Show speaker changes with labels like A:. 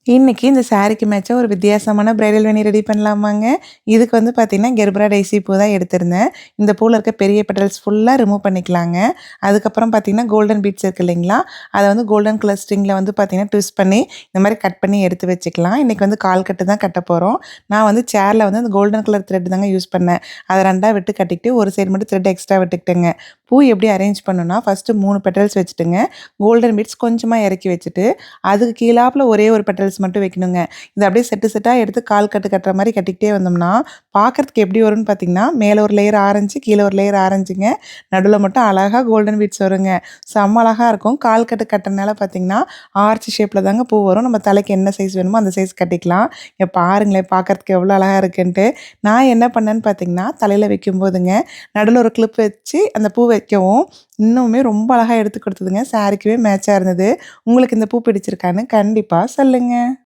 A: இன்னைக்கு இந்த சாரிக்கு மேட்சா ஒரு வித்தியாசமான பிரைடல் வேணி ரெடி பண்ணலாமாங்க. இதுக்கு வந்து பார்த்தீங்கன்னா, கெர்பரா டெய்சி பூ தான் எடுத்திருந்தேன். இந்த பூல இருக்க பெரிய பெட்டல்ஸ் ஃபுல்லா ரிமூவ் பண்ணிக்கலாங்க. அதுக்கப்புறம் பார்த்தீங்கன்னா, கோல்டன் பீட்ஸ் இருக்கு இல்லைங்களா? அத வந்து கோல்டன் கலர் ஸ்ட்ரிங்ல வந்து பார்த்தீங்கன்னா, ட்விஸ்ட் பண்ணி இந்த மாரி கட் பண்ணி எடுத்து வச்சுக்கலாம். இன்னைக்கு வந்து கால் கட்டு தான் கட்ட போறோம். நான் வந்து சேர்ல வந்து அந்த கோல்டன் கலர் த்ரெட் தாங்க யூஸ் பண்ணேன். அத 2ஆ விட்டு கட்டிக்கிட்டு, ஒரு சைடு மட்டும் த்ரெட் எக்ஸ்ட்ரா விட்டுக்கிட்டேங்க. பூ எப்படி அரேஞ்ச் பண்ணணும்னா, ஃபர்ஸ்ட்டு 3 பெட்டல்ஸ் வச்சுட்டுங்க, கோல்டன் பீட்ஸ் கொஞ்சமா இறக்கி வச்சுட்டு, அதுக்கு கீழாப்புல ஒரே ஒரு பெட்டல்ஸ் மட்டும் வைக்கணுங்க. இத அப்படியே செட்டு செட்டா எடுத்து கால் கட்டு கட்டுற மாரி கட்டிக்கிட்டே வந்தோம்னா, பார்க்கறதுக்கு எப்படி வரும்னு பார்த்தீங்கன்னா, மேல ஒரு லேயர் ஆரஞ்சு, கீழ ஒரு லேயர் ஆரஞ்சுங்க. நடுவுல மட்டும் அழகா கோல்டன் பீட்ஸ் வருங்க. செம்ம அழகா இருக்கும். கால் கட்டு கட்டுனனால பார்த்தீங்கன்னா, ஆர்ச் ஷேப்ல தாங்க பூ வரும். நம்ம தலைக்கு என்ன சைஸ் வேணுமோ அந்த சைஸ் கட்டிக்கலாம். இங்க பாருங்களேன் பார்க்கறதுக்கு எவ்வளோ அழகா இருக்குன்ட்டு. நான் என்ன பண்ணேன்னு பார்த்தீங்கன்னா, தலையில வைக்கும்போதுங்க, நடுவுல ஒரு கிளிப் வச்சு அந்த பூ வைக்கவும், இன்னுமே ரொம்ப அழகா எடுத்து கொடுத்ததுங்க. சாரிக்குமே மேட்சா இருந்தது. உங்களுக்கு இந்த பூ பிடிச்சிருக்கான்னு கண்டிப்பா சொல்லுங்க.